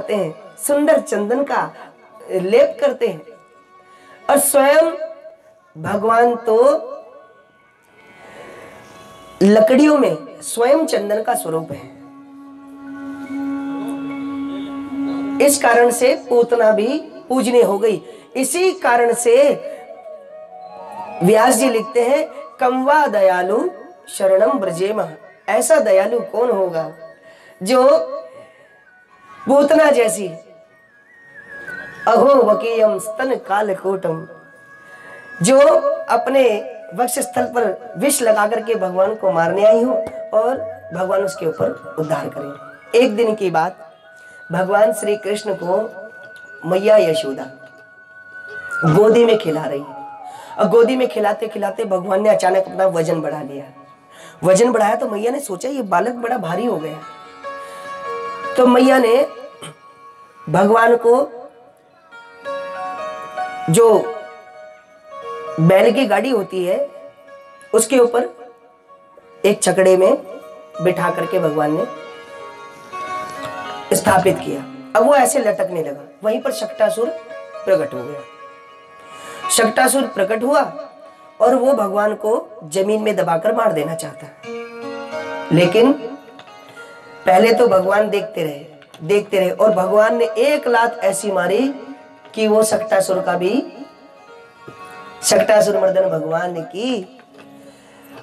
लगाते हैं, सुंदर चंदन का लेप करते हैं। और स्वयं भगवान तो लकड़ियों में स्वयं चंदन का स्वरूप है। इस कारण से पूतना भी पूजनीय हो गई। इसी कारण से व्यास जी लिखते हैं, कम्वा दयालु शरणम ब्रजेमः। ऐसा दयालु कौन होगा जो पूतना जैसी अहो वकीयम स्तन कालकोटम, जो अपने वक्षस्थल पर विष लगा करके भगवान को मारने आई हो और भगवान उसके ऊपर उद्धार करें। एक दिन की बात, भगवान श्री कृष्ण को मैया यशोदा गोदी में खिला रही है और गोदी में खिलाते खिलाते भगवान ने अचानक अपना वजन बढ़ा लिया। वजन बढ़ाया तो मैया ने सोचा ये बालक बड़ा भारी हो गया। तो मैया ने भगवान को जो बैल की गाड़ी होती है उसके ऊपर एक छकड़े में बिठा करके भगवान ने स्थापित किया। अब वो ऐसे लटकने लगा। वहीं पर शक्टासुर प्रकट हो गया। शक्टासुर प्रकट हुआ और वो भगवान को जमीन में दबाकर मार देना चाहता, लेकिन पहले तो भगवान देखते रहे और भगवान ने एक लात ऐसी मारी कि वो शक्टासुर मर्दन भगवान ने की।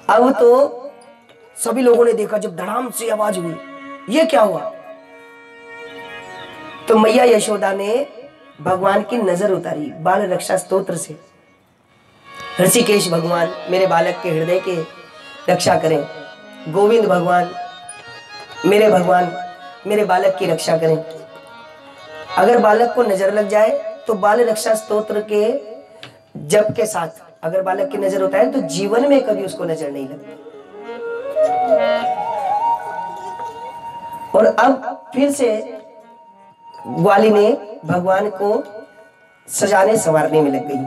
अब तो सभी लोगों ने देखा, जब धड़ाम से आवाज हुई, ये क्या हुआ? तो मैया यशोदा ने भगवान की नजर उतारी बाल रक्षा स्तोत्र से। ऋषिकेश भगवान मेरे बालक के हृदय के रक्षा करें। गोविंद भगवान मेरे बालक की रक्षा करें। अगर बालक को नजर लग जाए तो बाल रक्षा स्तोत्र के जप के साथ अगर बालक की नजर उतारे तो जीवन में कभी उसको नजर नहीं लगती। और अब फिर से ग्वाली ने भगवान को सजाने संवारने में लग गई।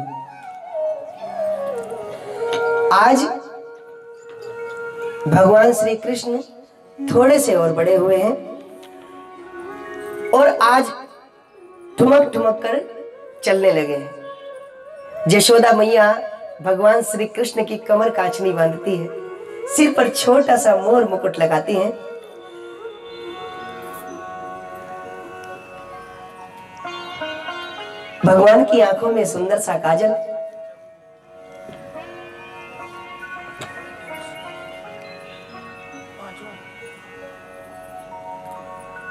आज भगवान श्री कृष्ण थोड़े से और बड़े हुए हैं और आज ठुमक ठुमक कर चलने लगे हैं। यशोदा मैया भगवान श्री कृष्ण की कमर कांचनी बांधती है, सिर पर छोटा सा मोर मुकुट लगाती हैं। भगवान की आंखों में सुंदर सा काजल,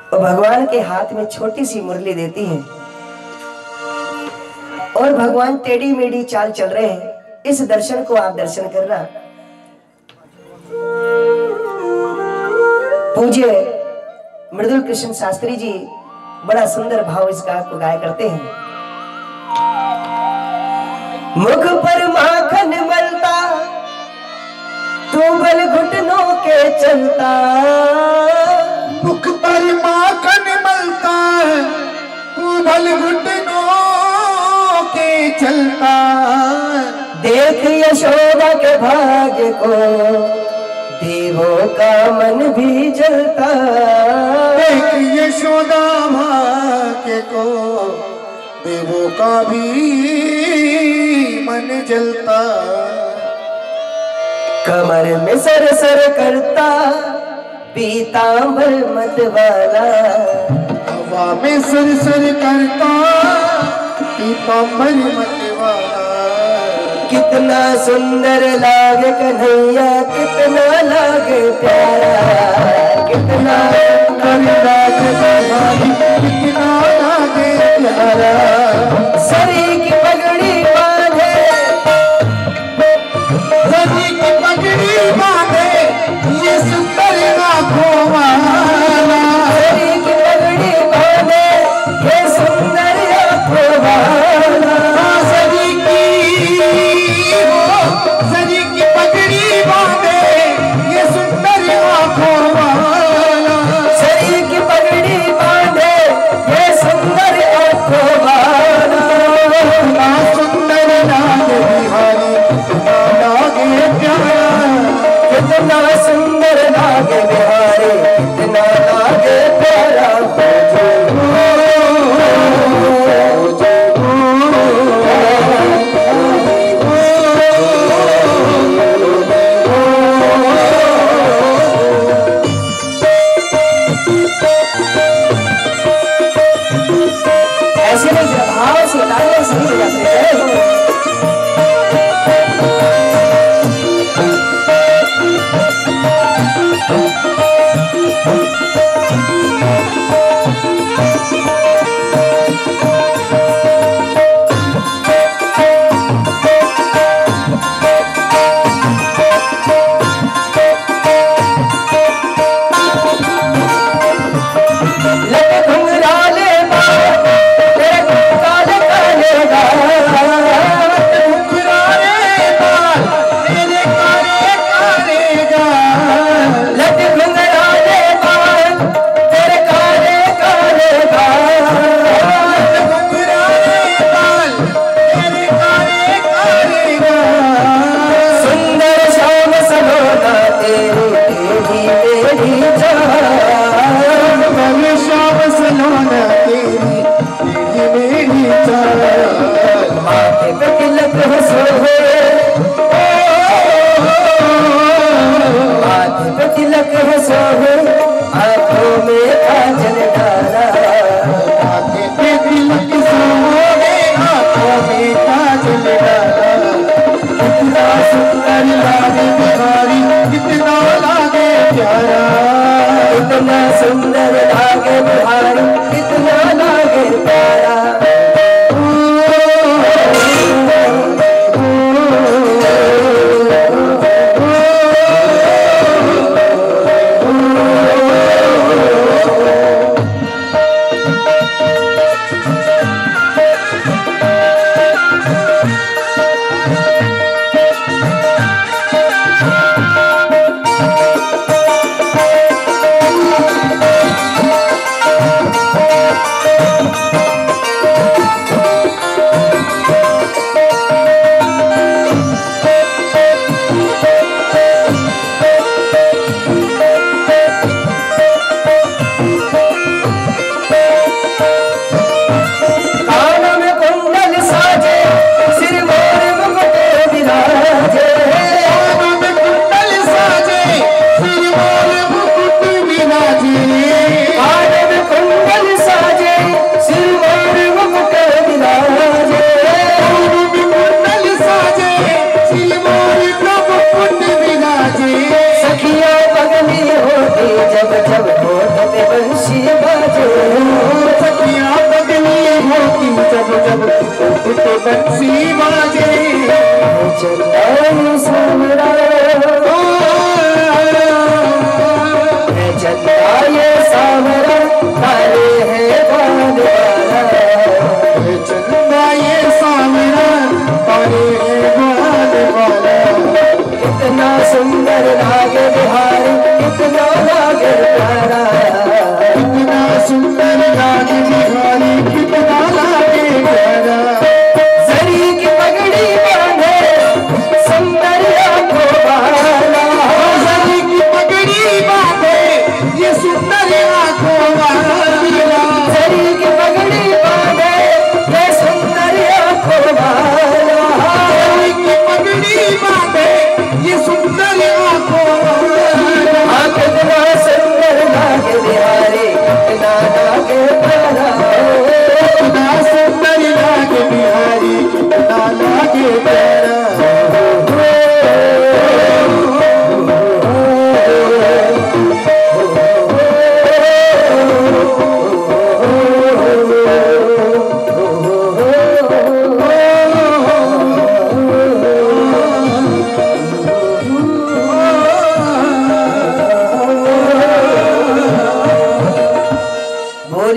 और भगवान के हाथ में छोटी सी मुरली देती है और भगवान टेढ़ी मेढ़ी चाल चल रहे हैं। इस दर्शन को आप दर्शन करना। पूज्य मृदुल कृष्ण शास्त्री जी बड़ा सुंदर भाव इस गायक को गाया करते हैं। मुख पर माखन मलता तू बल घुटनों के चलता, मुख पर माखन मलता तू बल घुटनों के चलता। देख यशोदा के भाग्य को देवों का मन भी जलता। देख यशोदा भाग्य को देवों का भी मन जलता। कमर में सर सर करता पीतांबर मत वाला, हवा में सर सर करता पीतांबर मत वाला। कितना सुंदर लागे कन्हैया, कितना लागे प्यारा, कितना सुंदर लागे भाई, कितना लागे प्यारा। सरी की पगड़ी बांधे, सरी की पगड़ी बांधे ये सुंदर आंखों वाला। सरी की पगड़ी बांधे ये सुंदर आंखों वाला। सरी की पगड़ी बांधे ये सुंदर आंखों वाला। सरी की पगड़ी बांधे लागे बिहारी कितना लागे प्यारा, कितना सुंदर लागे बिहारी कितना लागे प्यारा। बंसी बाजे चंदाई सावरा चंदाई सावरा काले है बाल वाला, चंदाई सावरा काले है बाल वाला। कितना सुंदर लागे बिहारी कितना लागे प्यारा, कितना सुंदर लागे बिहारी कितना लागे प्यारा।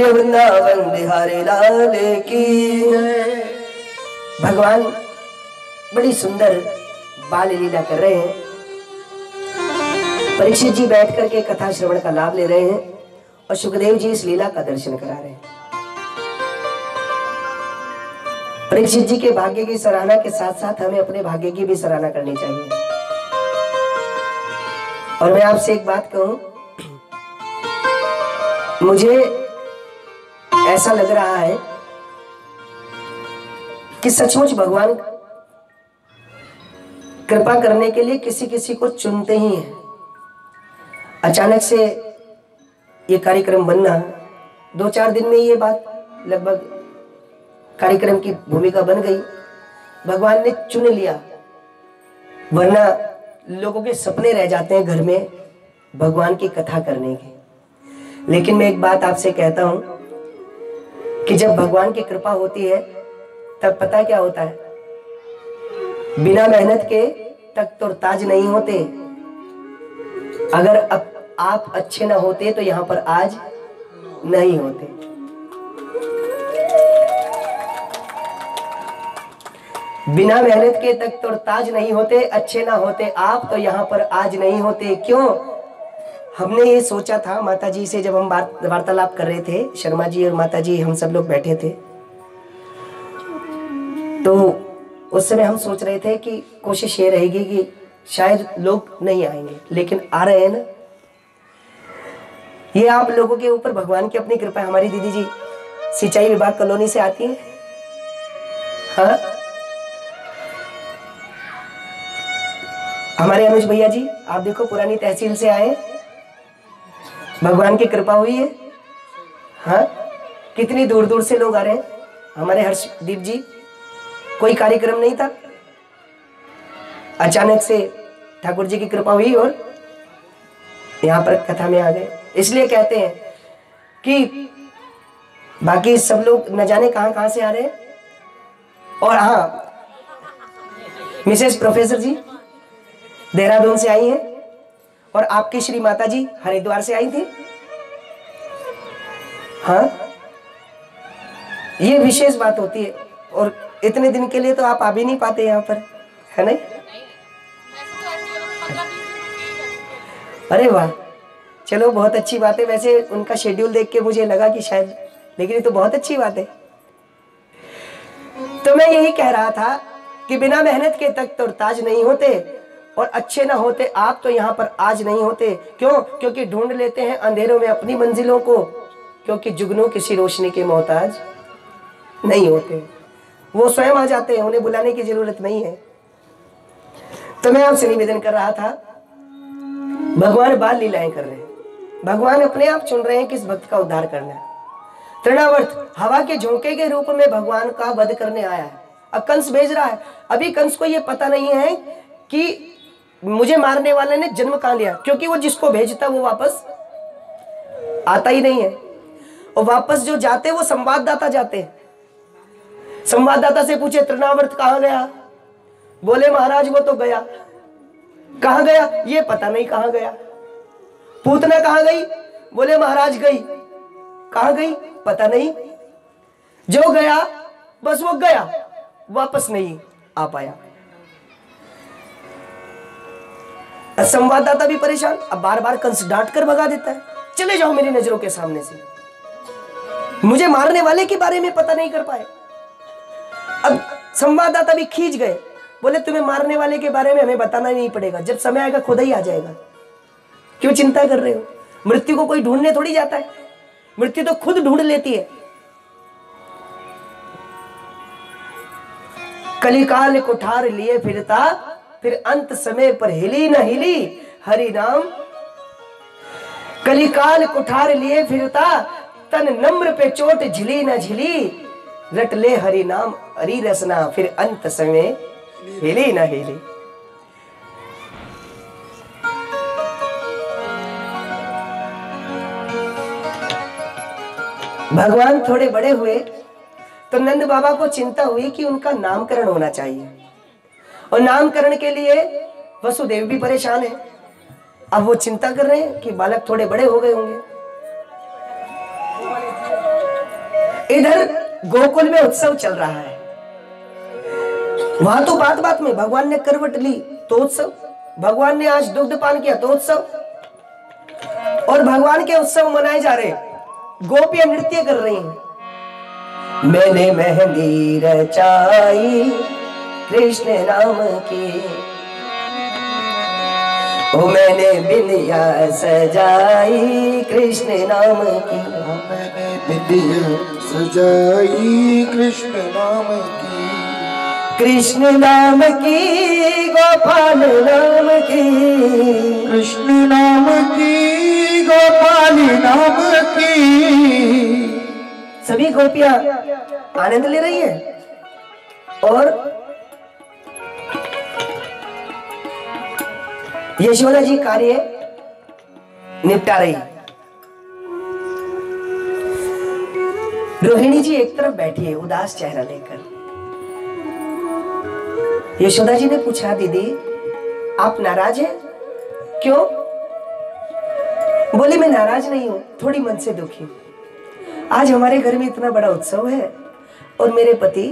वृंदावन बिहारी लाल की। भगवान बड़ी सुंदर बाल लीला कर रहे हैं। परीक्षित जी बैठ करके कथा श्रवण का लाभ ले रहे हैं और सुखदेव जी इस लीला का दर्शन करा रहे हैं। परीक्षित जी के भाग्य की सराहना के साथ साथ हमें अपने भाग्य की भी सराहना करनी चाहिए। और मैं आपसे एक बात कहूं, मुझे ऐसा लग रहा है कि सचमुच भगवान कृपा करने के लिए किसी किसी को चुनते ही हैं। अचानक से ये कार्यक्रम बनना, 2-4 दिन में ये बात लगभग कार्यक्रम की भूमिका बन गई। भगवान ने चुन लिया, वरना लोगों के सपने रह जाते हैं घर में भगवान की कथा करने के। लेकिन मैं एक बात आपसे कहता हूं कि जब भगवान की कृपा होती है तब पता क्या होता है, बिना मेहनत के तख्त और ताज नहीं होते। अगर अब आप अच्छे ना होते तो यहां पर आज नहीं होते। बिना मेहनत के तख्त और ताज नहीं होते, अच्छे ना होते आप तो यहां पर आज नहीं होते। क्यों? हमने ये सोचा था माता जी से, जब हम वार्तालाप कर रहे थे, शर्मा जी और माता जी हम सब लोग बैठे थे, तो उस समय हम सोच रहे थे कि कोशिश ये रहेगी कि शायद लोग नहीं आएंगे, लेकिन आ रहे हैं ना। ये आप लोगों के ऊपर भगवान की अपनी कृपा है। हमारी दीदी जी सिंचाई विभाग कॉलोनी से आती है। हाँ, हमारे अनुज भैया जी आप देखो पुरानी तहसील से आए, भगवान की कृपा हुई है। हाँ, कितनी दूर दूर से लोग आ रहे हैं। हमारे हर्षदीप जी, कोई कार्यक्रम नहीं था, अचानक से ठाकुर जी की कृपा हुई और यहाँ पर कथा में आ गए। इसलिए कहते हैं कि बाकी सब लोग न जाने कहां कहां से आ रहे हैं। और हाँ, मिसेस प्रोफेसर जी देहरादून से आई हैं और आपकी श्री माता जी हरिद्वार से आई थी। हाँ, ये विशेष बात होती है। और इतने दिन के लिए तो आप आ भी नहीं पाते यहाँ पर, है नहीं? अरे वाह, चलो बहुत अच्छी बात है। वैसे उनका शेड्यूल देख के मुझे लगा कि शायद, लेकिन ये तो बहुत अच्छी बात है। तो मैं यही कह रहा था कि बिना मेहनत के तख्त और ताज नहीं होते, और अच्छे ना होते आप तो यहाँ पर आज नहीं होते। क्यों? क्योंकि ढूंढ लेते हैं अंधेरों में अपनी मंजिलों को, क्योंकि जुगनू किसी रोशनी के मोहताज नहीं होते, वो स्वयं आ जाते हैं, उन्हें बुलाने की जरूरत नहीं है। तो मैं आपसे निवेदन कर रहा था, भगवान बाल लीलाएं कर रहे हैं, भगवान अपने आप चुन रहे हैं किस भक्त का उद्धार करना है। तृणावर्त हवा के झोंके के रूप में भगवान का वध करने आया है। अब कंस भेज रहा है। अभी कंस को यह पता नहीं है कि मुझे मारने वाले ने जन्म कहां लिया, क्योंकि वो जिसको भेजता वो वापस आता ही नहीं है। और वापस जो जाते वो संवाददाता जाते हैं। संवाददाता से पूछे तृणावर्त कहां गया? बोले महाराज वो तो गया। कहां गया? ये पता नहीं कहां गया। पूतना कहां गई? बोले महाराज गई। कहां गई? पता नहीं। जो गया बस वो गया, वापस नहीं आ पाया। संवाददाता भी परेशान। अब बार बार कंस डांट कर भगा देता है, चले जाओ मेरी नजरों के सामने से, मुझे मारने वाले के बारे में पता नहीं कर पाए। अब संवाददाता भी खींच गए, बोले तुम्हें मारने वाले के बारे में हमें बताना नहीं पड़ेगा, जब समय आएगा खुद ही आ जाएगा, क्यों चिंता कर रहे हो? मृत्यु को कोई ढूंढने थोड़ी जाता है, मृत्यु तो खुद ढूंढ लेती है। कलिकाल कुठार लिए फिरता, फिर अंत समय पर हिली न हिली हरि नाम। कलिकाल कुठार लिए फिरता, तन नम्र पे चोट झिली न झिली, रट ले हरि नाम हरि रसना, फिर अंत समय हिली न हिली। भगवान थोड़े बड़े हुए तो नंद बाबा को चिंता हुई कि उनका नामकरण होना चाहिए, और नामकरण के लिए वसुदेव भी परेशान है। अब वो चिंता कर रहे हैं कि बालक थोड़े बड़े हो गए होंगे। इधर गोकुल में उत्सव चल रहा है, वहां तो बात बात में भगवान ने करवट ली तो उत्सव, भगवान ने आज दुग्धपान किया तो उत्सव, और भगवान के उत्सव मनाए जा रहे हैं। गोपियां नृत्य कर रही हैं। मैंने मेहंदी रचाई कृष्ण नाम की, ओ मैंने बिंदिया सजाई कृष्ण नाम की, मैंने बिंदिया सजाई कृष्ण नाम की, कृष्ण नाम की गोपाल नाम की, कृष्ण नाम की गोपाल नाम की। सभी गोपियां आनंद ले रही है और यशोदा जी कार्य निपटा रही। रोहिणी जी एक तरफ बैठी है उदास चेहरा लेकर। यशोदा जी ने पूछा, दीदी आप नाराज हैं? क्यों? बोली मैं नाराज नहीं हूं, थोड़ी मन से दुखी। आज हमारे घर में इतना बड़ा उत्सव है और मेरे पति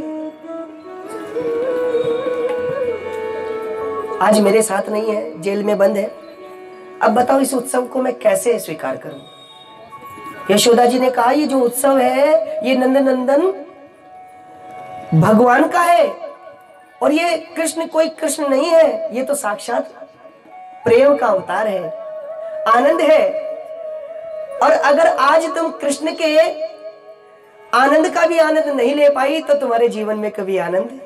आज मेरे साथ नहीं है, जेल में बंद है। अब बताओ इस उत्सव को मैं कैसे स्वीकार करूं? यशोदा जी ने कहा, ये जो उत्सव है ये नंद नंदन भगवान का है, और ये कृष्ण कोई कृष्ण नहीं है, ये तो साक्षात प्रेम का अवतार है, आनंद है। और अगर आज तुम कृष्ण के आनंद का भी आनंद नहीं ले पाई तो तुम्हारे जीवन में कभी आनंद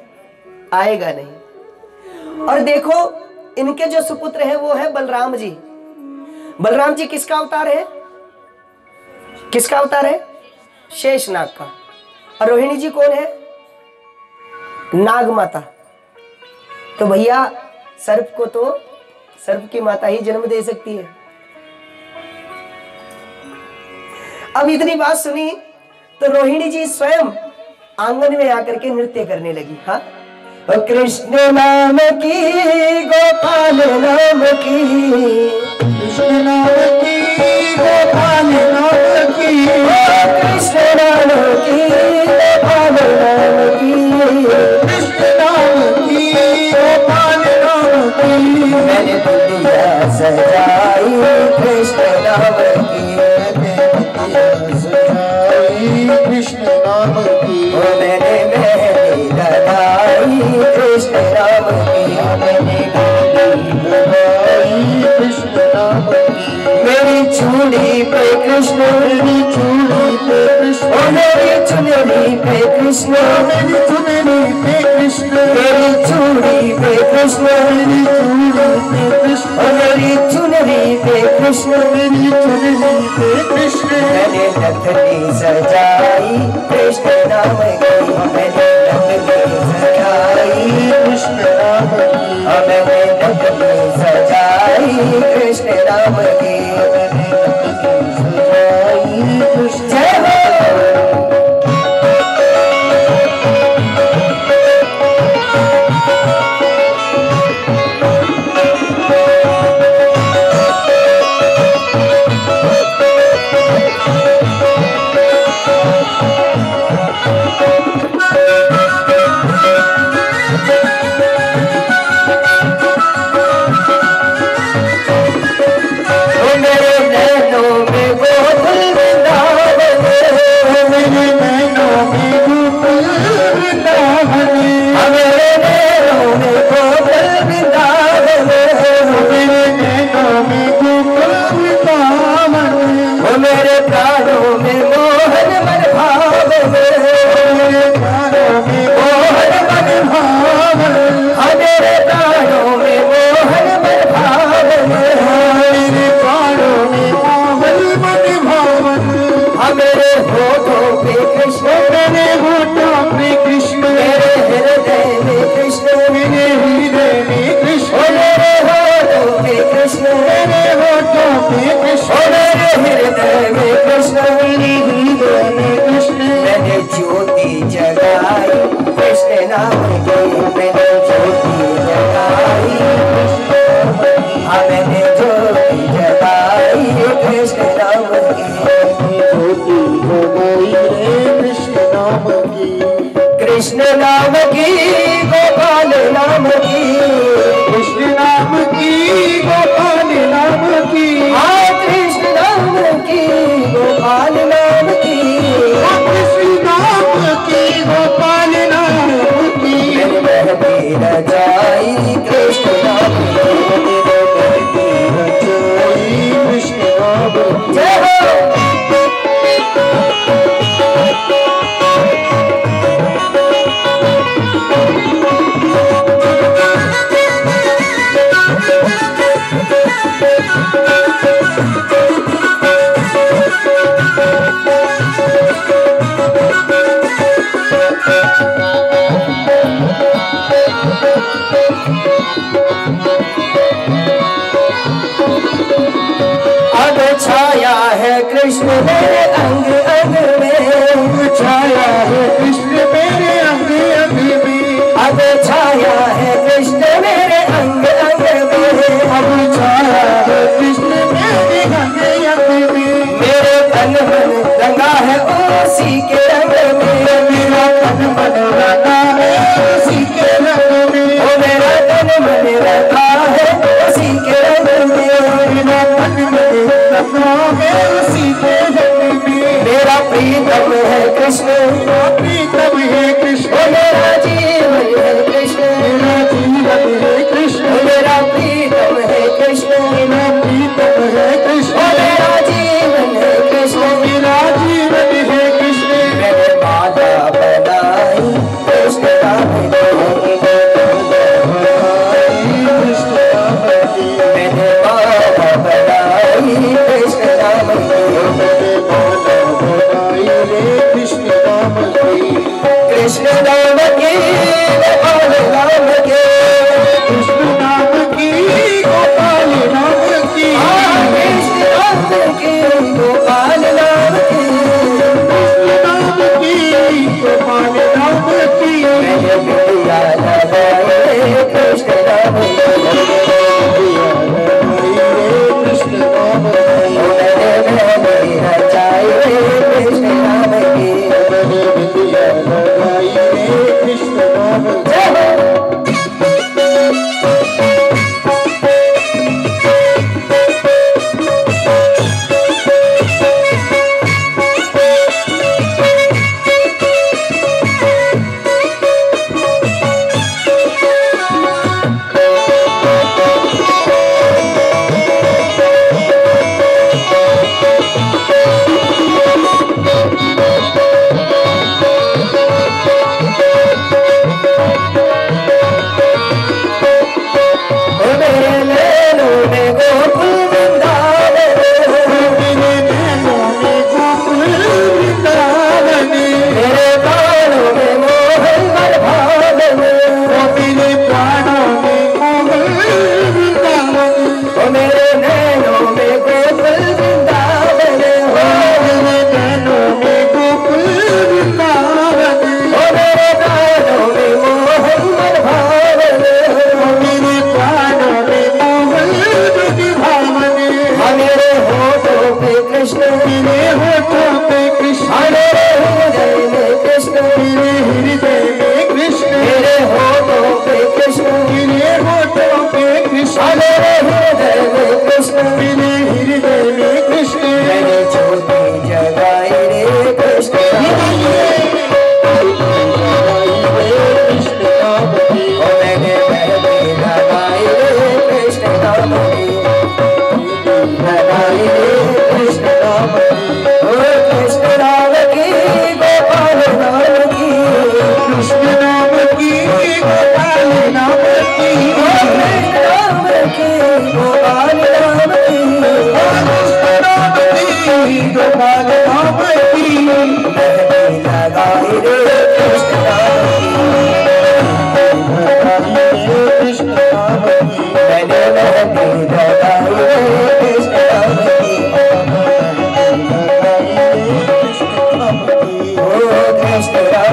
आएगा नहीं। और देखो इनके जो सुपुत्र हैं वो है बलराम जी। बलराम जी किसका अवतार है? किसका अवतार है? शेषनाग का। और रोहिणी जी कौन है? नाग माता। तो भैया सर्प को तो सर्प की माता ही जन्म दे सकती है। अब इतनी बात सुनी तो रोहिणी जी स्वयं आंगन में आकर के नृत्य करने लगी। हाँ, कृष्ण नाम की गोपाल नाम की, कृष्ण नाम की गोपाल नाम की, कृष्ण नाम की गोपाल नाम की, कृष्ण नाम की गोपाल नाम की। मैंने दुनिया सजाई कृष्ण नाम की, सजाई कृष्ण नाम की। मैंने मेहंदी लगाई कृष्ण नाम की, मैंने लगाई कृष्ण नाम की। मेरी चूड़ी पे कृष्ण, मेरी चूड़ी पे कृष्ण, मेरी चुनरी पे कृष्ण, मेरी चुनरी पे कृष्ण, मेरी चूड़ी पे कृष्ण, मेरी चूड़ी पे कृष्ण, मेरी चुनरी पे कृष्ण, मेरी चुनरी पे कृष्ण। मैंने नथनी सजाई कृष्ण नाम की, मैंने नथनी सजाई कृष्ण नाम की, मैंने नथनी सजाई कृष्ण नाम की। सजाई कृष्ण। जय हो। कृष्ण नाम की गोपाल नाम की, कृष्ण नाम की गोपाल नाम की, हाँ कृष्ण नाम की गोपाल नाम की, कृष्ण नाम की गोपाल नाम की। मेहंदी रचाई कृष्ण नाम की, रचाई कृष्ण नाम की। जय हो। अब छाया है कृष्ण मेरे अंग अंग में, छाया है कृष्ण मेरे अंग अंग में, अब छाया है कृष्ण मेरे अंग अंग में, अब छाया है कृष्ण मेरे अंग अंग में। मेरे तन मन रंगा है उसी के रंग में, मेरा तन मन रंगा है उसी के रंग में, ओ मेरा तन मन रंगा है उसी के रंग में, मेरा तन मन रंगा है उसी के रंग में। मेरा प्रीतम है कृष्ण, प्रीतम है कृष्ण, ओ मेरा जीवन है कृष्ण, मेरा जीवन है कृष्ण, मेरा प्रीतम है कृष्ण, मेरा प्रीतम है कृष्ण, ओ मेरा जीवन है कृष्ण, मेरा जीवन है कृष्ण। मैंने माला बनाई कृष्ण नाम की, कृष्ण नाम की, मैंने माला बनाई कृष्ण नाम की, मैंने माला बनाई रे कृष्ण नाम की।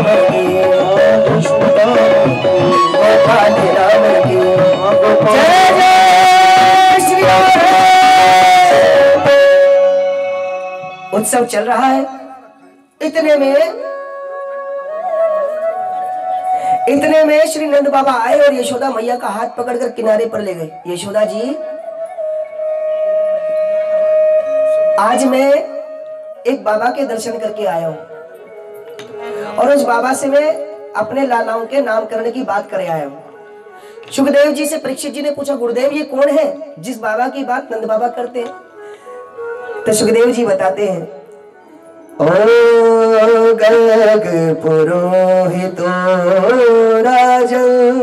राम की, गोपाल राम की। जय जय श्री राम। उत्सव चल रहा है। इतने में श्री नंद बाबा आए और यशोदा मैया का हाथ पकड़कर किनारे पर ले गए। यशोदा जी, आज मैं एक बाबा के दर्शन करके आया हूं और उस बाबा से मैं अपने लालाओं के नामकरण की बात करे आया हूं। सुखदेव जी से परीक्षित जी ने पूछा, गुरुदेव ये कौन है जिस बाबा की बात नंद बाबा करते हैं? तो सुखदेव जी बताते हैं, ओ गर्ग पुरोहितो राजन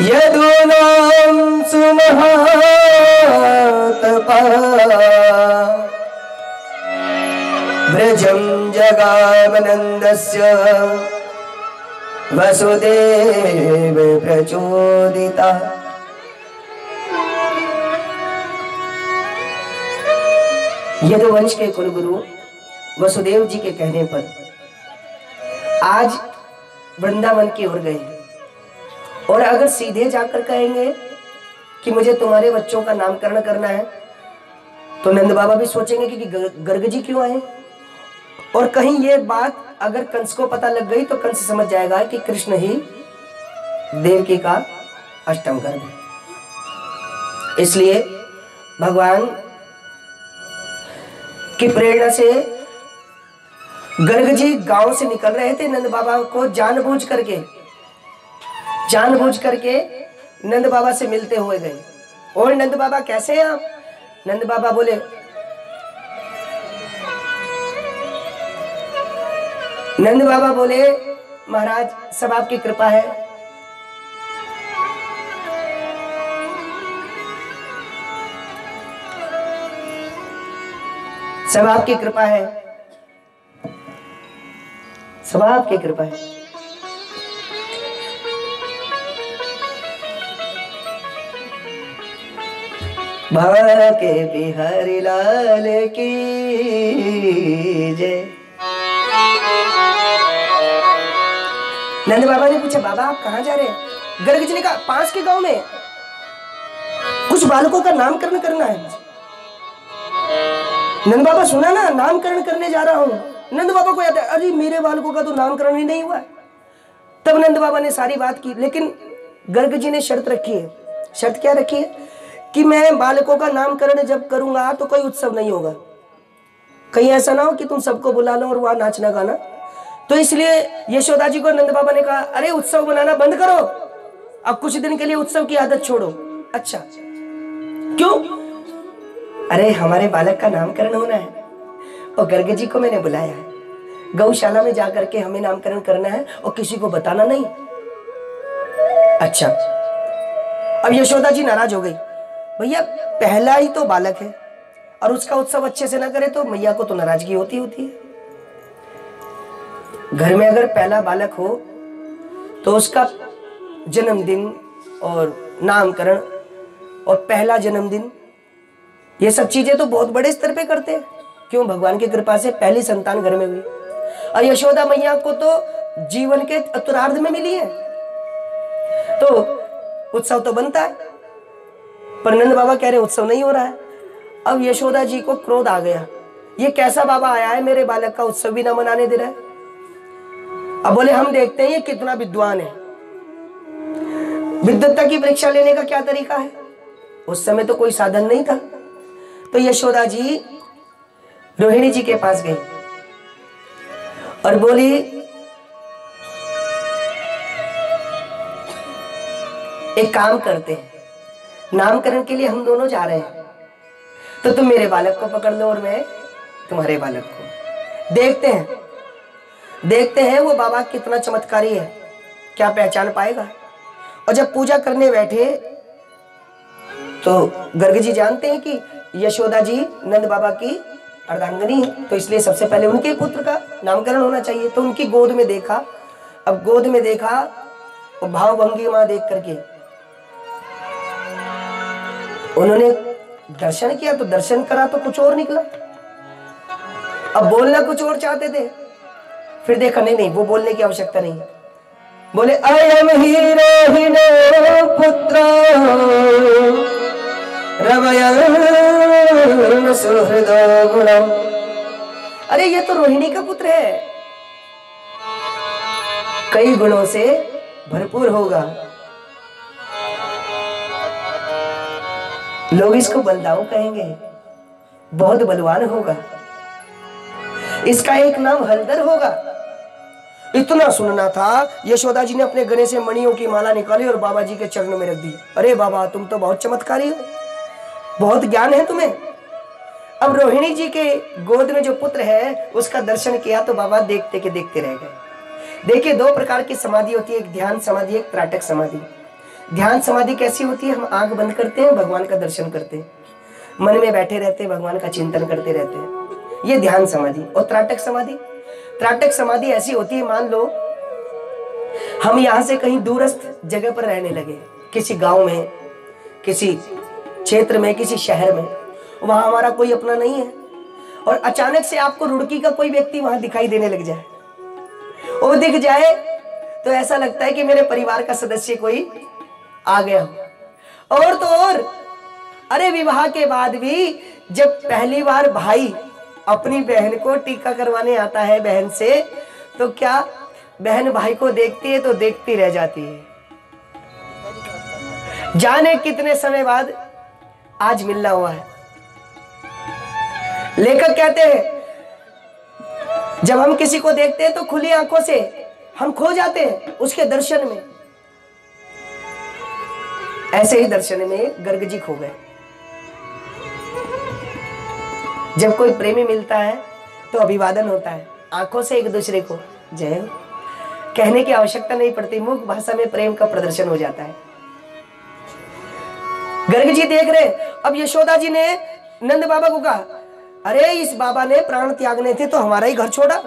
यदुनां सुमहातपा व्रजं जगामनन्दस्य वसुदेव प्रचोदिता। यदुवंश के कुलगुरु वसुदेव जी के कहने पर आज वृंदावन की ओर गए और अगर सीधे जाकर कहेंगे कि मुझे तुम्हारे बच्चों का नामकरण करना है तो नंद बाबा भी सोचेंगे कि गर्ग जी क्यों आए। और कहीं ये बात अगर कंस को पता लग गई तो कंस समझ जाएगा कि कृष्ण ही देवकी का अष्टम गर्भ है। इसलिए भगवान की प्रेरणा से गर्ग जी गांव से निकल रहे थे। नंद बाबा को जानबूझ करके नंद बाबा से मिलते हुए गए। और नंद बाबा कैसे हैं आप? नंद बाबा बोले, महाराज सब आपकी कृपा है। सब आपकी कृपा है, सब आपकी कृपा है। भाके बिहारी लाल की जय। नंद बाबा ने पूछा, बाबा आप कहाँ जा रहे हैं? गर्ग जी ने कहा, पास के गांव में कुछ बालकों का नामकरण करना है। नंद बाबा सुना ना, नामकरण करने जा रहा हूं। नंद बाबा को याद है, अरे मेरे बालकों का तो नामकरण ही नहीं हुआ। तब नंद बाबा ने सारी बात की, लेकिन गर्ग जी ने शर्त रखी है। शर्त क्या रखी है? कि मैं बालकों का नामकरण जब करूंगा तो कोई उत्सव नहीं होगा। कहीं ऐसा ना हो कि तुम सबको बुला लो और वहां नाचना गाना। तो इसलिए यशोदा जी को नंद बाबा ने कहा, अरे उत्सव बनाना बंद करो, अब कुछ दिन के लिए उत्सव की आदत छोड़ो। अच्छा क्यों? अरे हमारे बालक का नामकरण होना है और गर्ग जी को मैंने बुलाया है। गौशाला में जाकर के हमें नामकरण करना है और किसी को बताना नहीं। अच्छा, अब यशोदा जी नाराज हो गई। भैया पहला ही तो बालक है और उसका उत्सव अच्छे से ना करे तो मैया को तो नाराजगी होती है। घर में अगर पहला बालक हो तो उसका जन्मदिन और नामकरण और पहला जन्मदिन, ये सब चीजें तो बहुत बड़े स्तर पे करते हैं। क्यों? भगवान की कृपा से पहली संतान घर में हुई और यशोदा मैया को तो जीवन के उत्तरार्ध में मिली है, तो उत्सव तो बनता है। पर नंद बाबा कह रहे उत्सव नहीं हो रहा है। अब यशोदा जी को क्रोध आ गया, ये कैसा बाबा आया है मेरे बालक का उत्सव भी ना मनाने दे रहा है। अब बोले हम देखते हैं ये कितना विद्वान है। विद्वत्ता की परीक्षा लेने का क्या तरीका है? उस समय तो कोई साधन नहीं था। तो यशोदा जी रोहिणी जी के पास गई और बोली, एक काम करते हैं, नामकरण के लिए हम दोनों जा रहे हैं, तो तुम मेरे बालक को पकड़ लो और मैं तुम्हारे बालक को। देखते हैं वो बाबा कितना चमत्कारी है, क्या पहचान पाएगा। और जब पूजा करने बैठे तो गर्ग जी जानते हैं कि यशोदा जी नंद बाबा की अर्धांगिनी है, तो इसलिए सबसे पहले उनके पुत्र का नामकरण होना चाहिए। तो उनकी गोद में देखा। अब गोद में देखा और भाव भंगिमा देख करके उन्होंने दर्शन किया, तो दर्शन करा तो कुछ और निकला। अब बोलना कुछ और चाहते थे, फिर देखा नहीं नहीं वो बोलने की आवश्यकता नहीं। बोले अयम ही रोहिणी पुत्र रमयन् सुहृदो गुणम्। अरे ये तो रोहिणी का पुत्र है, कई गुणों से भरपूर होगा, लोग इसको बलदाऊ कहेंगे, बहुत बलवान होगा, इसका एक नाम हलदर होगा। इतना सुनना था। यशोदा जी ने अपने गले से मणियों की माला निकाली और बाबा जी के चरणों में रख दी। अरे बाबा तुम तो बहुत चमत्कारी हो, बहुत ज्ञान है तुम्हें। अब रोहिणी जी के गोद में जो पुत्र है उसका दर्शन किया तो बाबा देखते के देखते रह गए। देखिए दो प्रकार की समाधि होती है, एक ध्यान समाधि, एक त्राटक समाधि। ध्यान समाधि कैसी होती है? हम आंख बंद करते हैं, भगवान का दर्शन करते हैं, मन में बैठे रहते हैं, भगवान का चिंतन करते रहते हैं, ये ध्यान समाधि। और त्राटक समाधि, त्राटक समाधि ऐसी होती है, मान लो हम यहां से कहीं दूरस्थ जगह पर रहने लगे, किसी गांव में, किसी क्षेत्र में, किसी शहर में, वहां हमारा कोई अपना नहीं है, और अचानक से आपको रुड़की का कोई व्यक्ति वहां दिखाई देने लग जाए, वो दिख जाए तो ऐसा लगता है कि मेरे परिवार का सदस्य कोई आ गया हो। और तो और अरे विवाह के बाद भी जब पहली बार भाई अपनी बहन को टीका करवाने आता है बहन से, तो क्या बहन भाई को देखती है तो देखती रह जाती है। जाने कितने समय बाद आज मिलना हुआ है। लेखक कहते हैं जब हम किसी को देखते हैं तो खुली आंखों से हम खो जाते हैं उसके दर्शन में। ऐसे ही दर्शन में गर्ग जी खो गए। जब कोई प्रेमी मिलता है तो अभिवादन होता है, आंखों से एक दूसरे को जय हो कहने की आवश्यकता नहीं पड़ती, मुख भाषा में प्रेम का प्रदर्शन हो जाता है। गर्ग जी देख रहे। अब यशोदा जी ने नंद बाबा को कहा, अरे इस बाबा ने प्राण त्यागने थे तो हमारा ही घर छोड़ा,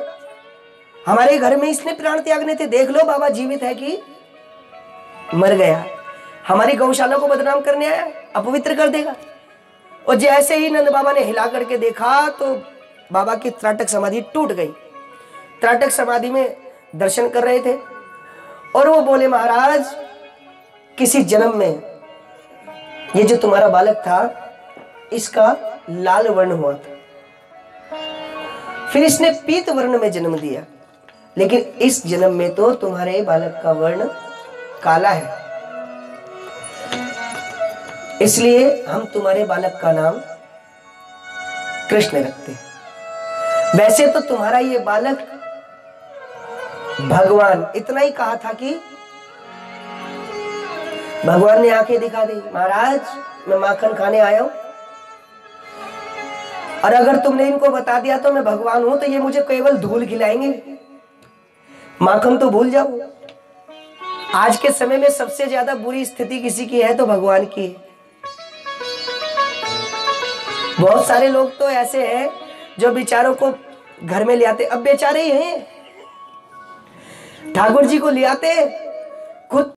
हमारे घर में इसने प्राण त्यागने थे, देख लो बाबा जीवित है कि मर गया, हमारी गौशाला को बदनाम करने आया, अपवित्र कर देगा। और जैसे ही नंद बाबा ने हिला करके देखा तो बाबा की त्राटक समाधि टूट गई। त्राटक समाधि में दर्शन कर रहे थे और वो बोले, महाराज किसी जन्म में ये जो तुम्हारा बालक था इसका लाल वर्ण हुआ था, फिर इसने पीत वर्ण में जन्म दिया, लेकिन इस जन्म में तो तुम्हारे बालक का वर्ण काला है, इसलिए हम तुम्हारे बालक का नाम कृष्ण रखते हैं। वैसे तो तुम्हारा ये बालक भगवान, इतना ही कहा था कि भगवान ने आंखें दिखा दी, महाराज मैं माखन खाने आया हूं, और अगर तुमने इनको बता दिया तो मैं भगवान हूं तो ये मुझे केवल धूल खिलाएंगे, माखन तो भूल जाओ। आज के समय में सबसे ज्यादा बुरी स्थिति किसी की है तो भगवान की है। बहुत सारे लोग तो ऐसे हैं जो बेचारों को घर में ले आते, अब बेचारे ही हैं, ठाकुर जी को ले आते खुद